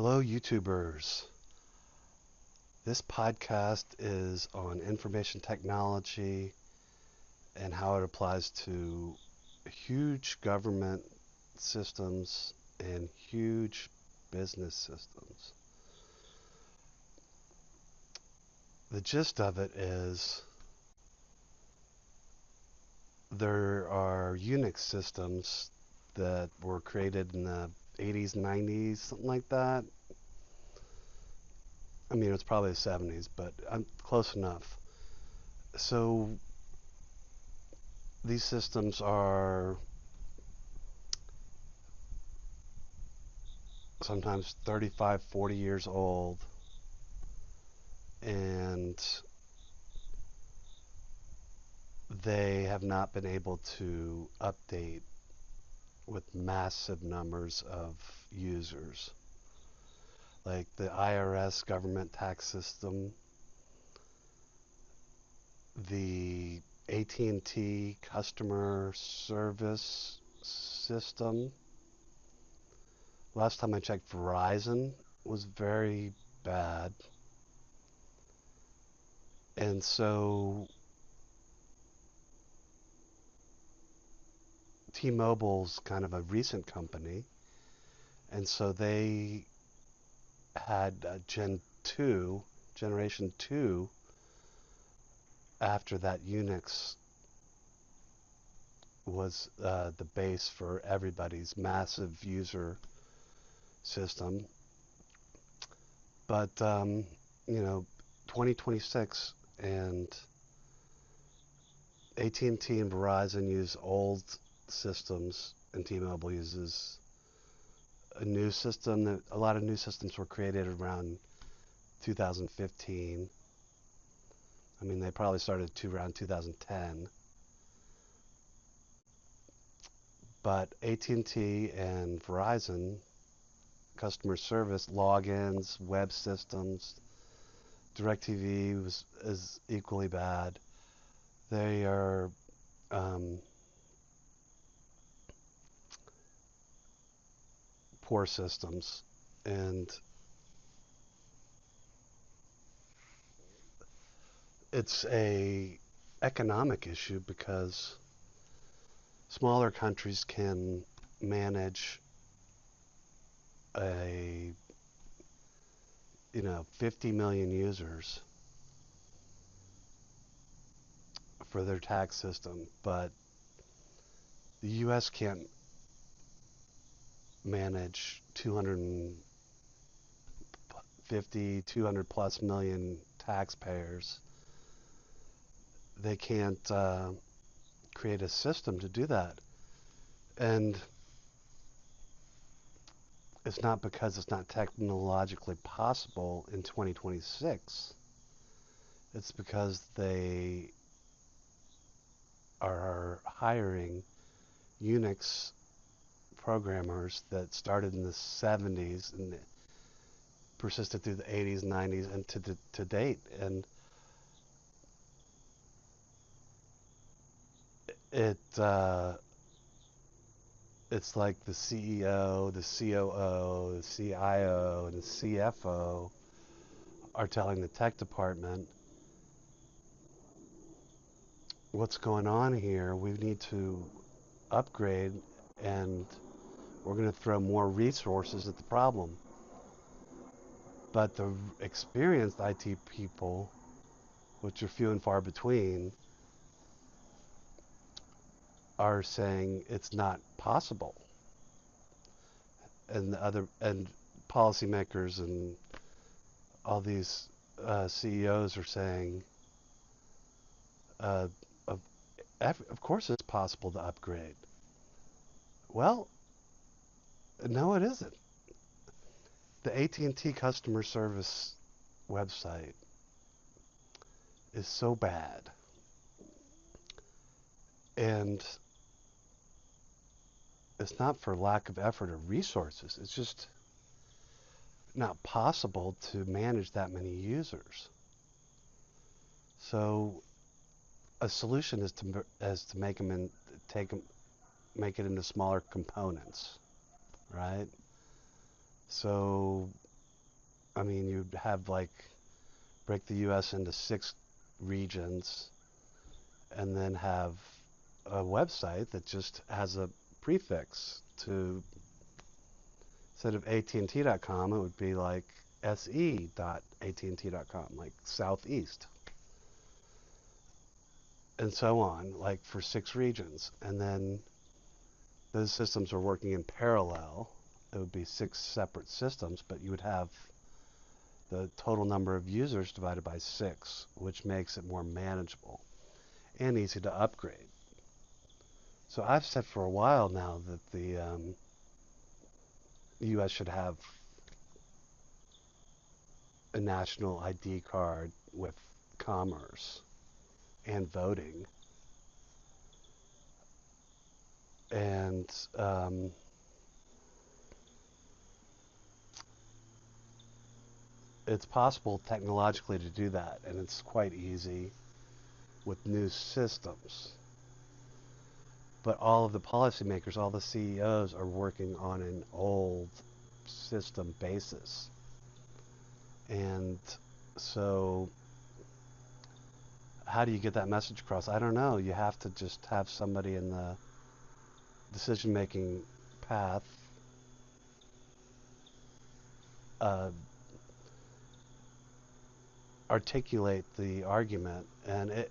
Hello, YouTubers. This podcast is on information technology and how it applies to huge government systems and huge business systems. The gist of it is there are Unix systems that were created in the 80s, 90s, something like that. I mean, it's probably the 70s, but I'm close enough. So these systems are sometimes 35, 40 years old, and they have not been able to update with massive numbers of users. Like the IRS government tax system, the AT&T customer service system. Last time I checked, Verizon was very bad. And so T-Mobile's kind of a recent company, and so they had Generation 2 after that Unix was the base for everybody's massive user system. But, 2026 and AT&T and Verizon use old systems and T-Mobile uses a new system. That a lot of new systems were created around 2015. I mean, they probably started to around 2010. But AT&T and Verizon customer service logins, web systems, DirecTV is equally bad. They are poor systems, and it's a economic issue because smaller countries can manage a 50 million users for their tax system, but the US can't manage 250, 200 plus million taxpayers. They can't create a system to do that. And it's not because it's not technologically possible in 2026. It's because they are hiring Unix programmers that started in the 70s and persisted through the 80s, 90s, and to date. And it it's like the CEO, the COO, the CIO, and the CFO are telling the tech department, what's going on here? We need to upgrade, and we're going to throw more resources at the problem. But the experienced IT people, which are few and far between, are saying it's not possible. And policymakers and all these CEOs are saying, uh, of, of course it's possible to upgrade. Well, no, it isn't. The AT&T customer service website is so bad, and it's not for lack of effort or resources. It's just not possible to manage that many users. So a solution is to make them in take them make it into smaller components, right? So I mean, you'd have like break the U.S. into 6 regions, and then have a website that just has a prefix to, instead of AT&T.com, it would be like se.att.com, like Southeast, and so on, like for 6 regions. And then those systems are working in parallel. It would be 6 separate systems, but you would have the total number of users divided by 6, which makes it more manageable and easy to upgrade. So I've said for a while now that the U.S. should have a national ID card with commerce and voting. And it's possible technologically to do that, and it's quite easy with new systems. But all of the policymakers, all the CEOs are working on an old system basis. And so how do you get that message across? I don't know. You have to just have somebody in the decision-making path uh, articulate the argument. And it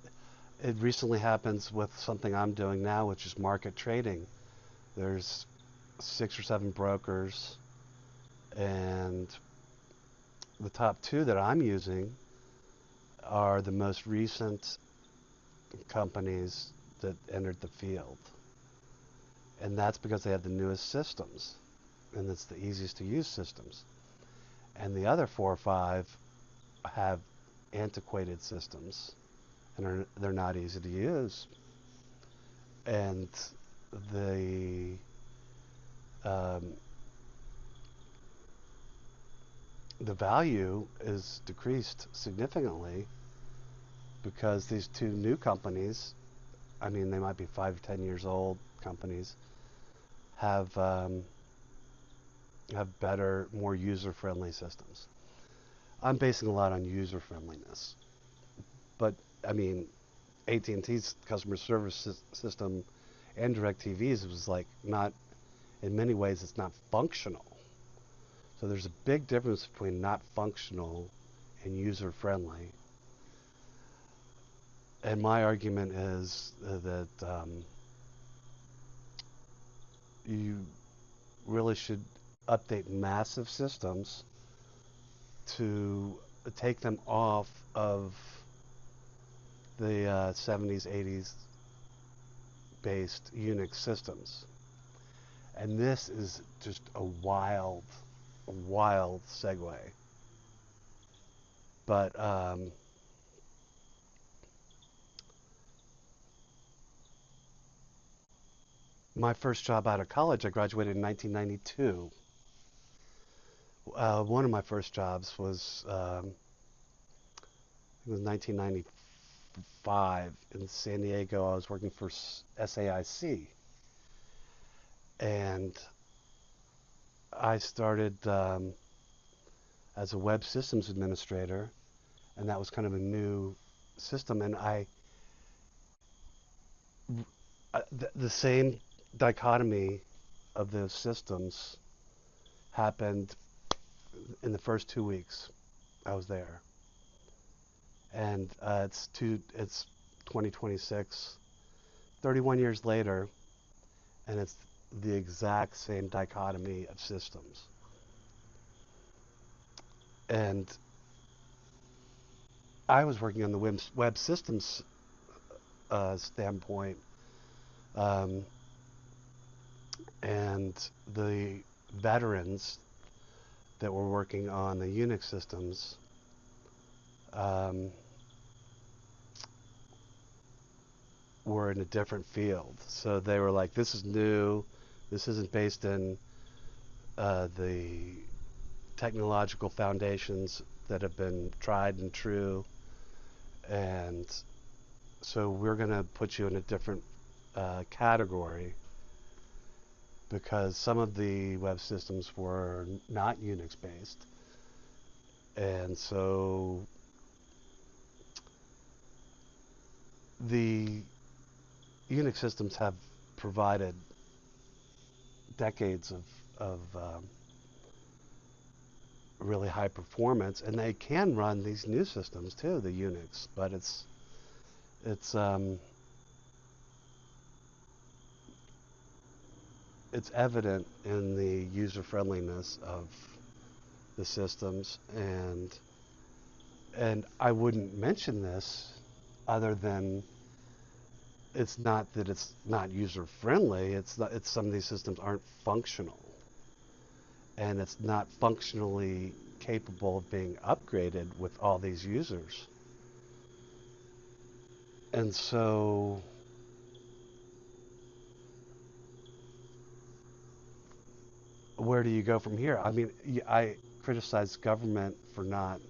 recently happens with something I'm doing now, which is market trading. There's 6 or 7 brokers, and the top 2 that I'm using are the most recent companies that entered the field. And that's because they have the newest systems, and it's the easiest to use systems. And the other 4 or 5 have antiquated systems, and they're not easy to use. And the um, the value is decreased significantly because these 2 new companies, I mean, they might be 5 or 10 years old companies, have better, more user-friendly systems. I'm basing a lot on user-friendliness, but I mean, AT&T's customer service system and DirecTV's was like not, in many ways, it's not functional. So there's a big difference between not functional and user-friendly. And my argument is that you really should update massive systems to take them off of the 70s, 80s based Unix systems. And this is just a wild segue. But my first job out of college, I graduated in 1992. One of my first jobs was, it was 1995 in San Diego. I was working for SAIC, and I started as a web systems administrator, and that was kind of a new system. And the same dichotomy of those systems happened in the first 2 weeks I was there. And it's 2026, 31 years later, and it's the exact same dichotomy of systems. And I was working on the web systems standpoint, um, and the veterans that were working on the Unix systems um, were in a different field. So they were like, this is new. This isn't based in the technological foundations that have been tried and true. And so we're going to put you in a different category because some of the web systems were not Unix based. And so the Unix systems have provided decades of really high performance, and they can run these new systems too, the Unix, but it's it's evident in the user friendliness of the systems, and I wouldn't mention this other than it's not that it's not user friendly, it's some of these systems aren't functional, and it's not functionally capable of being upgraded with all these users. And so where do you go from here? I mean, I criticize government for not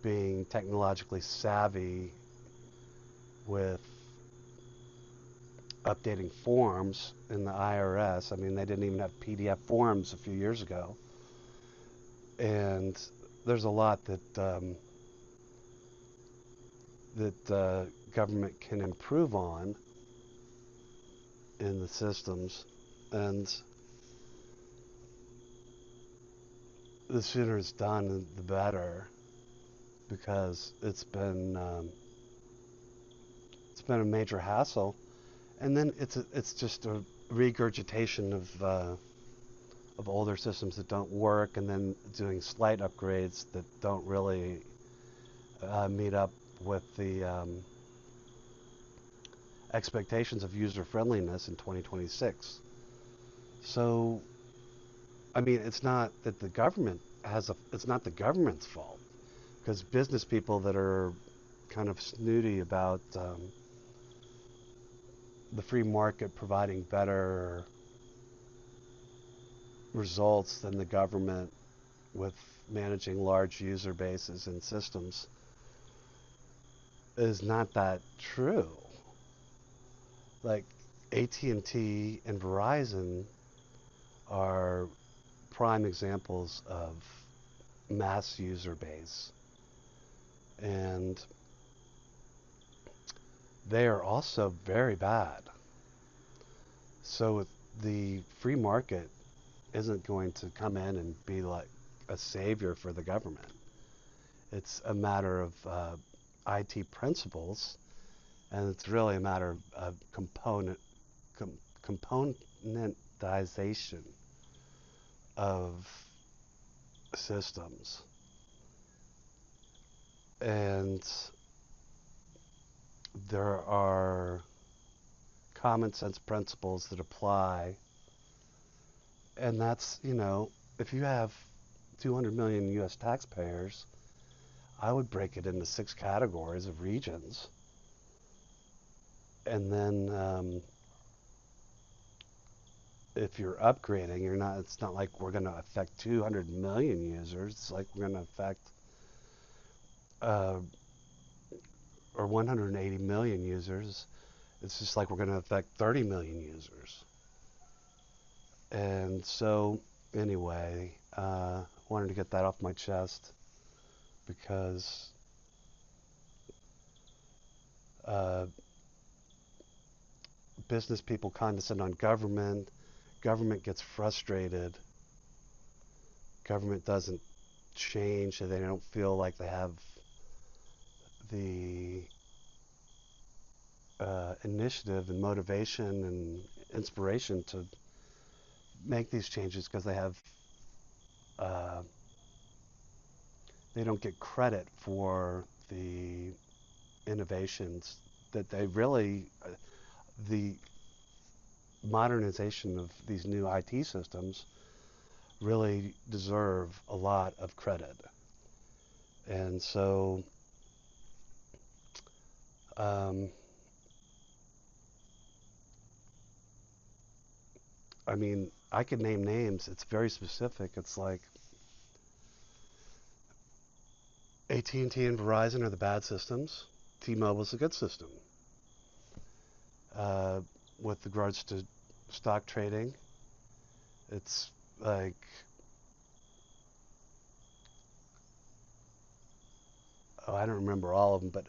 being technologically savvy with updating forms in the IRS. I mean, they didn't even have PDF forms a few years ago. And there's a lot that government can improve on in the systems, and the sooner it's done, the better, because it's been a major hassle, and then it's just a regurgitation of older systems that don't work, and then doing slight upgrades that don't really meet up with the expectations of user friendliness in 2026. So, I mean, it's not that the government it's not the government's fault, because business people that are kind of snooty about the free market providing better results than the government with managing large user bases and systems is not that true. Like AT&T and Verizon are prime examples of mass user base, and they are also very bad. So the free market isn't going to come in and be like a savior for the government. It's a matter of IT principles, and it's really a matter of componentization of systems. And there are common sense principles that apply, and that's, if you have 200 million US taxpayers, I would break it into 6 categories of regions. And then if you're upgrading, it's not like we're going to affect 200 million users. It's like we're going to affect uh, or 180 million users. It's just like we're going to affect 30 million users. And so anyway, wanted to get that off my chest because uh, business people condescend on government. Government gets frustrated. Government doesn't change, so they don't feel like they have the initiative and motivation and inspiration to make these changes because uh, they don't get credit for the innovations that they really the modernization of these new IT systems really deserve a lot of credit. And so um, I mean, I could name names. It's very specific. It's like AT&T and T and Verizon are the bad systems. T-Mobile's a good system. Uh, with regards to stock trading, it's like oh, I don't remember all of them, but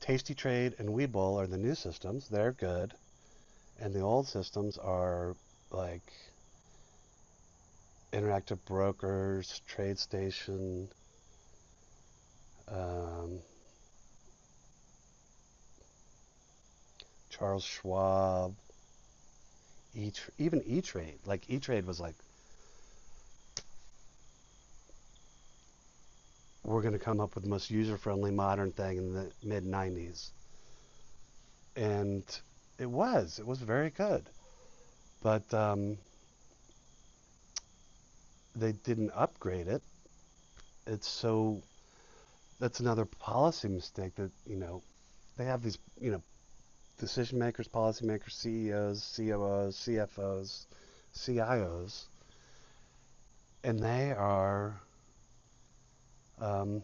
Tasty Trade and Webull are the new systems. They're good. And the old systems are like Interactive Brokers, TradeStation, um, Charles Schwab, even E-Trade. Like E-Trade was like, we're going to come up with the most user-friendly modern thing in the mid 90s. And it was very good. But they didn't upgrade it. It's so, that's another policy mistake that, they have these, decision makers, policymakers, CEOs, COOs, CFOs, CIOs, and they are, um,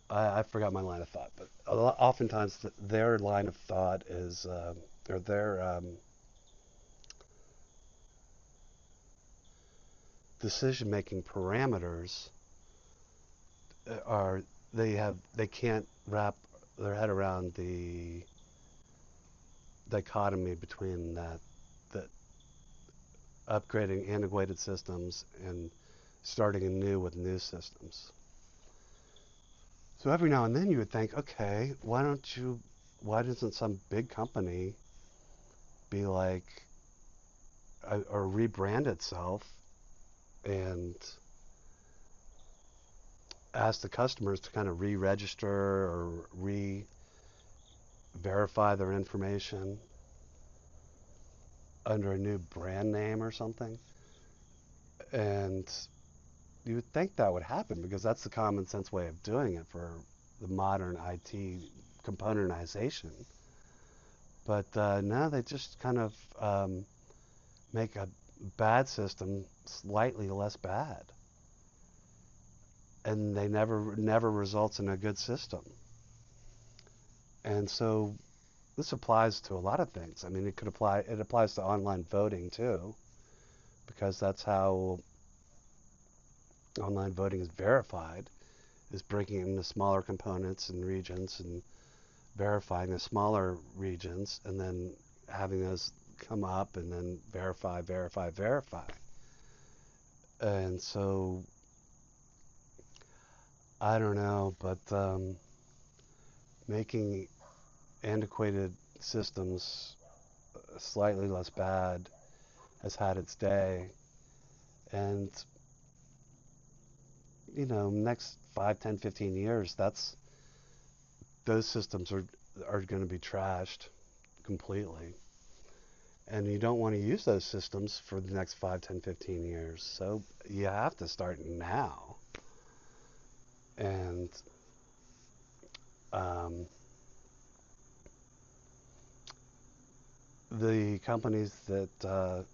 I forgot my line of thought, but oftentimes their line of thought is, or their decision-making parameters are, they can't wrap their head around the dichotomy between that upgrading antiquated systems and starting anew with new systems. So every now and then you would think, okay, why doesn't some big company be like, or rebrand itself and ask the customers to kind of re-register or re-verify their information under a new brand name or something? And you would think that would happen because that's the common sense way of doing it for the modern IT componentization. But no, they just kind of make a bad system slightly less bad, and they never results in a good system. And so this applies to a lot of things. I mean, it applies to online voting too, because that's how online voting is verified, is breaking into smaller components and regions and verifying the smaller regions and then having those come up and then verify. And so I don't know, but making antiquated systems slightly less bad has had its day. And, next 5, 10, 15 years, those systems are going to be trashed completely. And you don't want to use those systems for the next 5, 10, 15 years. So you have to start now. And um, the companies that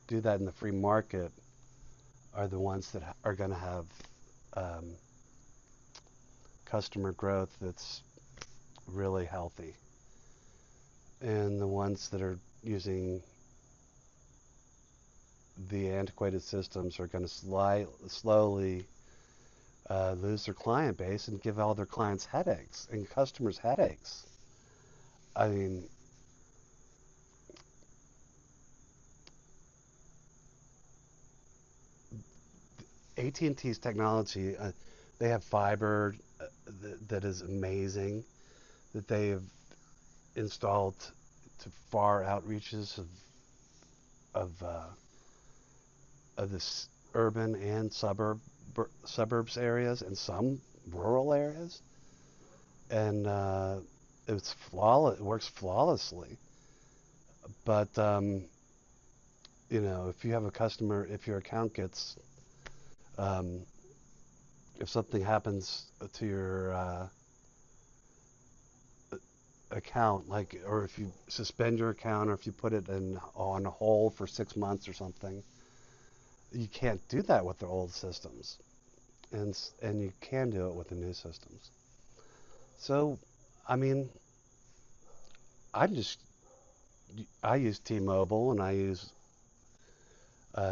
do that in the free market are the ones that are going to have um, customer growth that's really healthy. And the ones that are using the antiquated systems are going to slowly lose their client base and give all their clients headaches and customers headaches. I mean, AT&T's technology, they have fiber that is amazing that they have installed to far outreaches of of this urban and suburbs areas and some rural areas, and it's flawless. It works flawlessly. But if you have a customer, if your account gets, um, if something happens to your account, like, or if you suspend your account, or if you put it on a hold for 6 months or something, you can't do that with the old systems, and you can do it with the new systems. So, I mean, I'm just I use T-Mobile and I use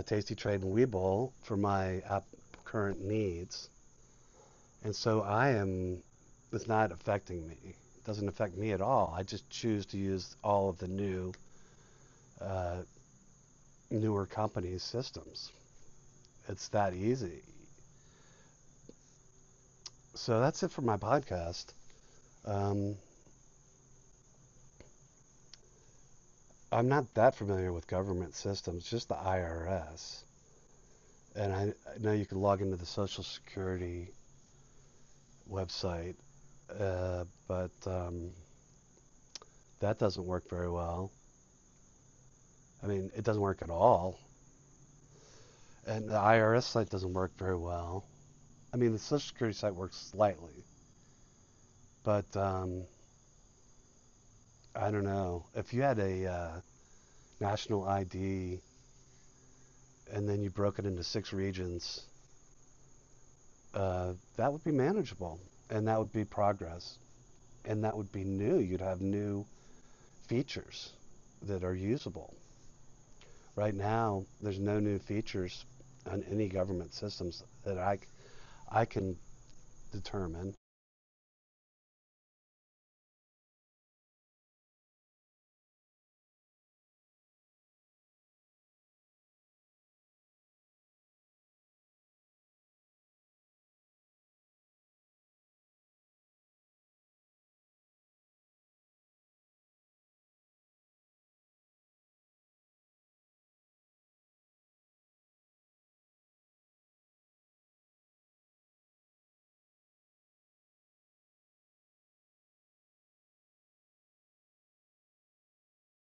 Tasty Trade and Webull for my current needs. And so it's not affecting me. It doesn't affect me at all. I just choose to use all of the uh, newer companies' systems. It's that easy. So that's it for my podcast. Um, I'm not that familiar with government systems, just the IRS. And I know you can log into the Social Security website, but that doesn't work very well. I mean, it doesn't work at all. And the IRS site doesn't work very well. I mean, the Social Security site works slightly, but I don't know. If you had a national ID and then you broke it into 6 regions, that would be manageable, and that would be progress, and that would be new. You'd have new features that are usable. Right now, there's no new features on any government systems that I can determine.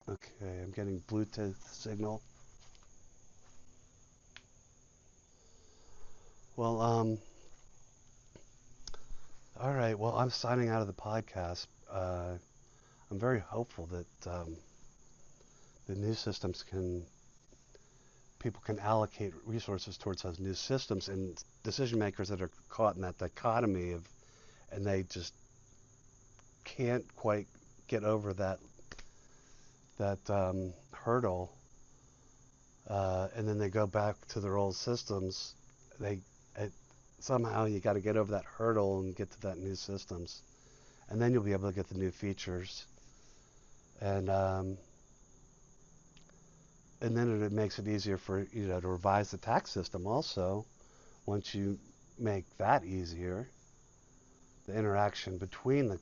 Okay, I'm getting Bluetooth signal. Well, all right. Well, I'm signing out of the podcast. I'm very hopeful that the new systems people can allocate resources towards those new systems, and decision makers that are caught in that dichotomy and they just can't quite get over that hurdle, and then they go back to their old systems. They it, Somehow you got to get over that hurdle and get to that new systems, and then you'll be able to get the new features, and um, and then it makes it easier for to revise the tax system also. Once you make that easier, the interaction between the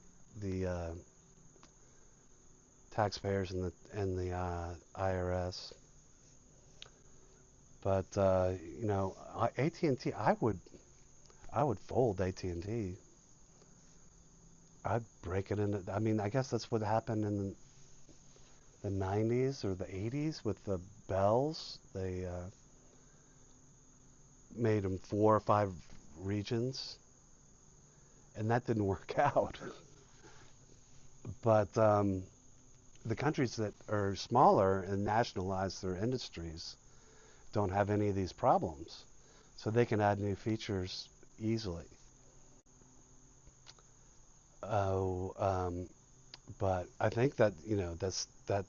taxpayers and the IRS. But AT&T, I would fold AT&T. I'd break it into. I mean, I guess that's what happened in the 90s or the 80s with the bells. They made them 4 or 5 regions, and that didn't work out. But the countries that are smaller and nationalize their industries don't have any of these problems, so they can add new features easily. Oh, but I think that that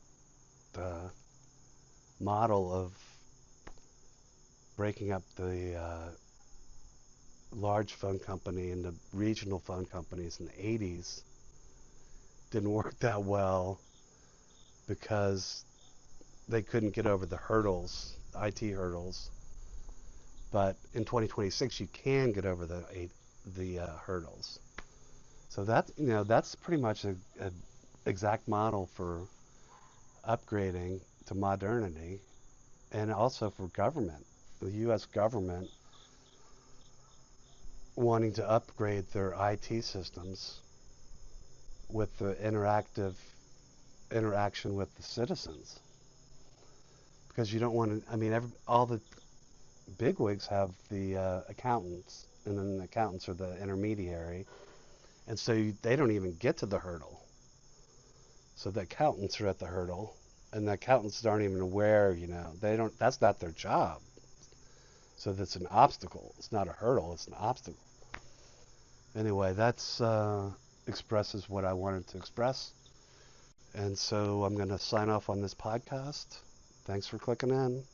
uh, model of breaking up the large phone company into regional phone companies in the 80s didn't work that well because they couldn't get over the hurdles, IT hurdles. But in 2026, you can get over the hurdles. So that's pretty much a exact model for upgrading to modernity, and also for government. The U.S. government wanting to upgrade their IT systems with the interactive interaction with the citizens, because you don't want to. I mean, all the bigwigs have the accountants, and then the accountants are the intermediary, and so they don't even get to the hurdle. So the accountants are at the hurdle, and the accountants aren't even aware. They don't. That's not their job. So that's an obstacle. It's not a hurdle. It's an obstacle. Anyway, that's expresses what I wanted to express, and so I'm going to sign off on this podcast. Thanks for clicking in.